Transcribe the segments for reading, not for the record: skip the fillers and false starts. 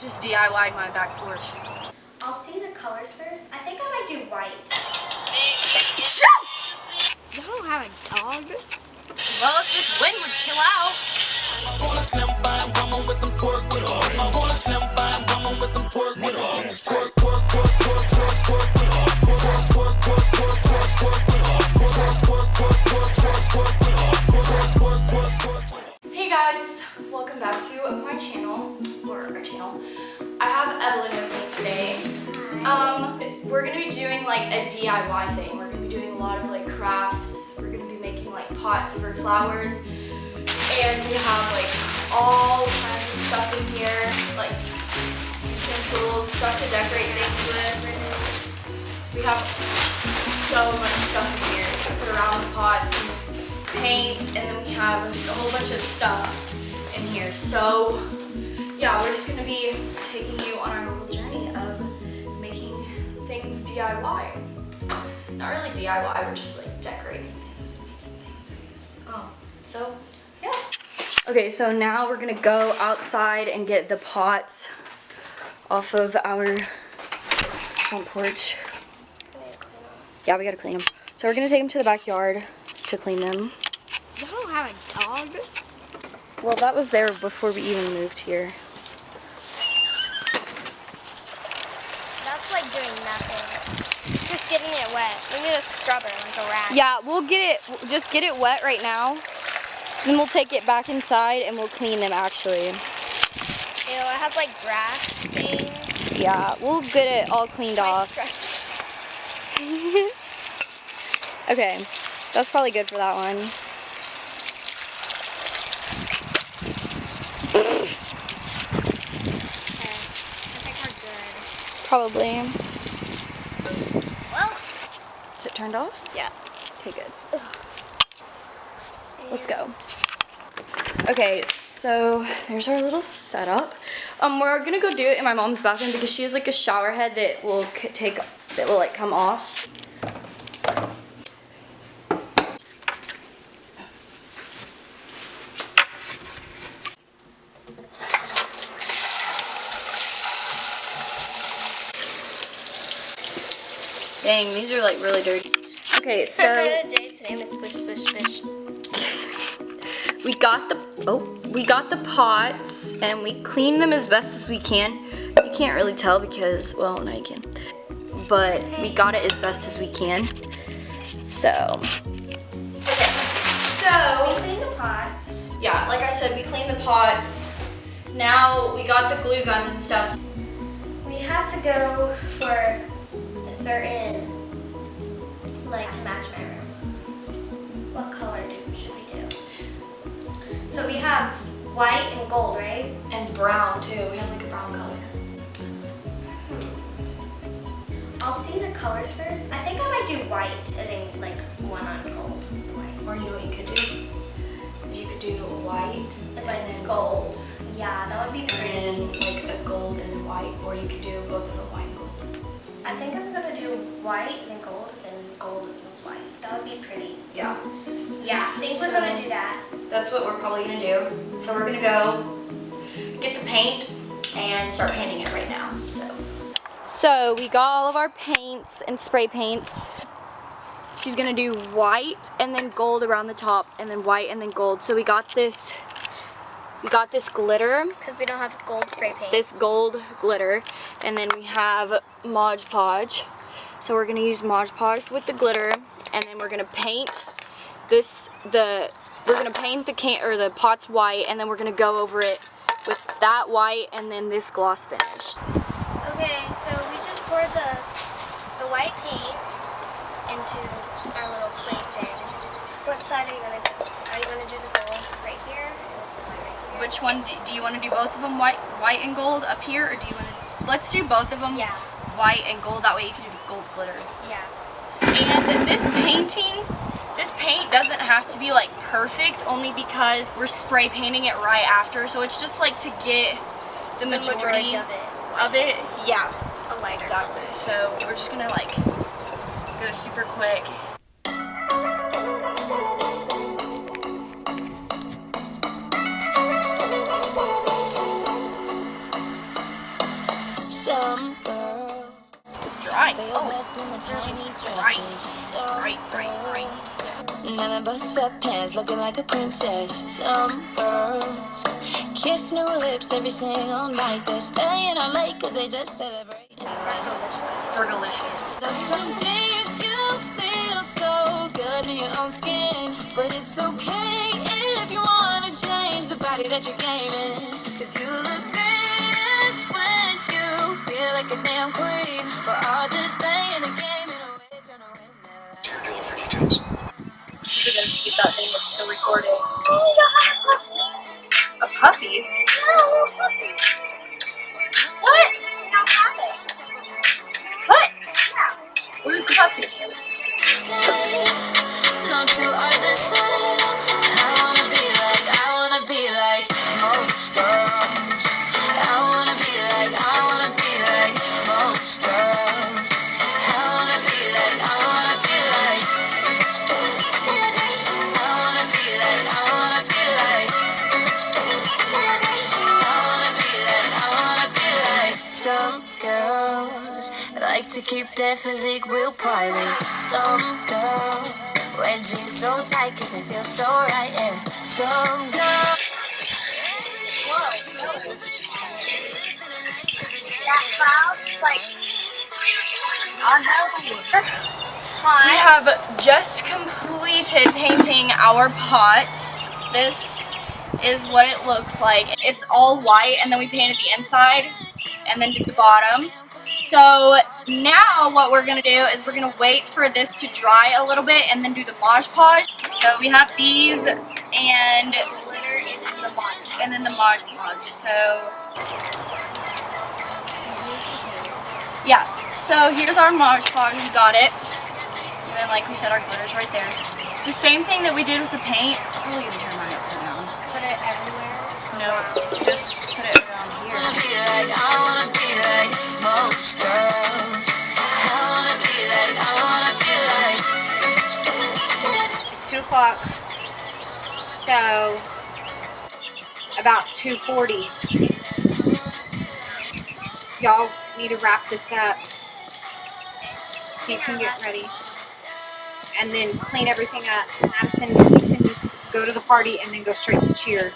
Just DIY'd my back porch. I'll see the colors first. I think I might do white. You don't have a dog? Well, if this wind would chill out. Hey guys, welcome back to my channel, or our channel. I have Evelyn with me today. We're gonna be doing like a DIY thing. We're gonna be doing a lot of like crafts. We're gonna be making like pots for flowers. And we have like all kinds of stuff in here, like utensils, stuff to decorate things with. We have so much stuff in here to put around the pots, and paint, and then we have just a whole bunch of stuff in here. So yeah, we're just gonna be taking you on our little journey of making things DIY. Not really DIY, we're just like decorating things and making things, I guess. So yeah. Okay, so now we're gonna go outside and get the pots off of our front porch. Yeah, we gotta clean them. So we're gonna take them to the backyard to clean them. You don't have a dog? Well, that was there before we even moved here. That's like doing nothing. Just getting it wet. We need a scrubber, like a rag. Yeah, we'll just get it wet right now. Then we'll take it back inside and we'll clean them actually. Ew, it has like grass stains. Yeah, we'll get it all cleaned off. Okay, that's probably good for that one. Okay, I think we're good. Probably. Well, Is it turned off? yeah. Okay, good. Let's go. Okay, so there's our little setup. We're gonna go do it in my mom's bathroom because she has like a shower head that will like come off. Dang, these are like really dirty. Okay, so Jade's name is Splish Splish Fish. we got the pots and we cleaned them as best as we can. You can't really tell because, well, no you can. But we got it as best as we can. So, okay. So We cleaned the pots. yeah, like I said, we cleaned the pots. Now we got the glue guns and stuff. We had to go for a certain, like, to match my room. What color should we do? So we have white and gold, right? And brown too. We have like a brown color. I'll see the colors first. I think I might do white and then like one on gold. White. Or you know what you could do? You could do white And and like then gold. Yeah, that would be and pretty. then like a gold and white, or you could do both of them white and gold. I think I'm gonna do white and then gold and white. That would be pretty. Yeah, Yeah, I think So- we're gonna do that. that's what we're probably gonna do. So we're gonna go get the paint and start painting it right now. So we got all of our paints and spray paints. She's gonna do white and then gold around the top, and then white and then gold. So we got this glitter. Because we don't have gold spray paint. This gold glitter, and then we have Mod Podge. So we're gonna use Mod Podge with the glitter, and then we're gonna paint the pots white, and then we're gonna go over it with that white and then this gloss finish. Okay, so we just poured the white paint into our little plate thing. What side are you gonna do? Are you gonna do the gold right here? Which one do you want to do? Both of them white and gold up here, or do you want to? Let's do both of them. Yeah. White and gold. That way you can do the gold glitter. Yeah. And this paint doesn't have to be like perfect, only because we're spray painting it right after. So it's just like to get the majority of it. Yeah. A lighter. Exactly. So we're just gonna like go super quick. Some girls It's dry. feel best in the tiny dresses. Some girls, nothing but sweatpants, looking like a princess. Some girls kiss new lips every single night. They're staying out late 'cause they just celebrate. Fergalicious. Some days you feel so good in your own skin, but it's okay if you wanna change the body that you came in. 'Cause you look greatest when you feel like a damn queen. We're all just playing a game in a way, trying to win that. To your dealer for details. You're gonna skip that thing that's still recording. A puppy? What? What? Where's the puppy? No two are the same. I wanna be like most girls. I wanna be like most girls. I wanna be like I wanna be like some girls like to keep their physique real private. Some girls wear jeans so tight 'cause they feel so right. Yeah. Some girls. We have just completed painting our pots. This is what it looks like. It's all white, and then we painted the inside and then did the bottom. So now what we're gonna do is we're gonna wait for this to dry a little bit and then do the Mod Podge. So we have these and then the Mod Podge. So yeah, so here's our Mod Podge, we got it. And then like we said, our glitter's right there. The same thing that we did with the paint. I'm probably gonna turn mine upside down. Put it everywhere. No, just put it around here. I wanna be like most girls. I wanna be like It's 2 o'clock. So about 2:40. Y'all need to wrap this up so you can get ready. And then clean everything up. Madison, you can just go to the party and then go straight to cheer.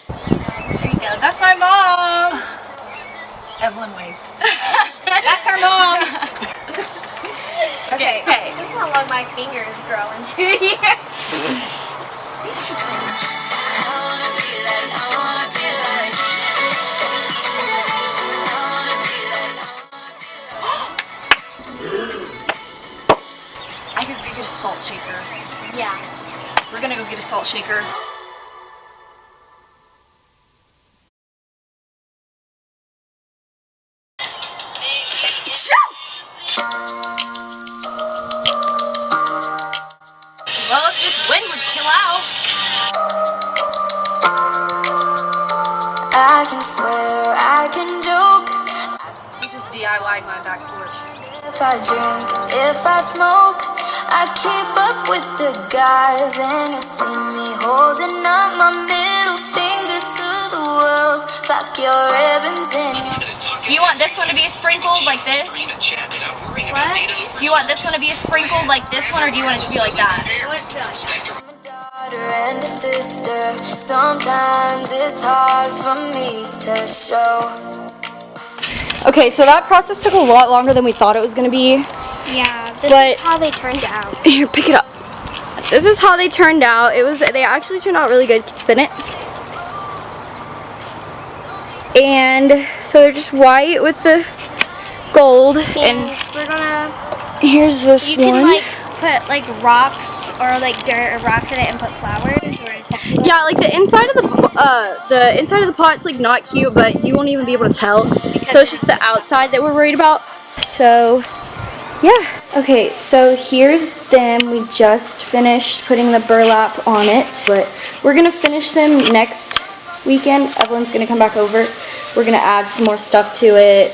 There you go. That's my mom. Evelyn waved. That's our mom! Okay. This is how long my fingers grow in 2 years. I could go get a salt shaker. Yeah. We're gonna go get a salt shaker. Well, if this wind would chill out. I can swear, I can joke. We just DIY'd my back porch. If I drink, if I smoke, I keep up with the guys, and you see me holding up my middle finger to the world. Fuck your ribbons and your Do you want this one to be sprinkled like this? What? Do you want this one to be sprinkled like this one, or do you want it to be like that? I'm a daughter and a sister. Sometimes it's hard for me to show. Okay, so that process took a lot longer than we thought it was going to be. Yeah, this But- is how they turned out. Here, pick it up. This is how they turned out. They actually turned out really good. Spin it. And so they're just white with the gold. And we're gonna, here's this you one. can like put like rocks or like dirt or rocks in it and put flowers or something. Yeah, like the inside of the pot's like not cute, but you won't even be able to tell. So it's just the outside that we're worried about. So yeah. Okay, so here's them. We just finished putting the burlap on it, but we're gonna finish them next weekend. Evelyn's gonna come back over. We're gonna add some more stuff to it.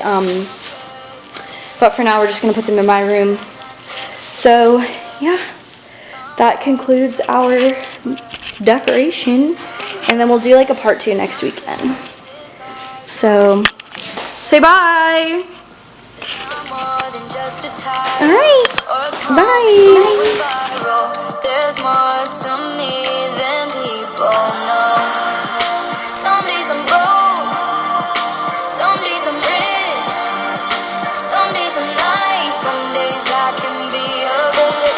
But for now we're just gonna put them in my room. So yeah, that concludes our decoration, and then we'll do like a part 2 next week then. So Say bye. I'm more than just a title All right. or a Bye. comic going viral. There's more to me than people know. Some days I'm broke, some days I'm rich, some days I'm nice, some days I can be a villain.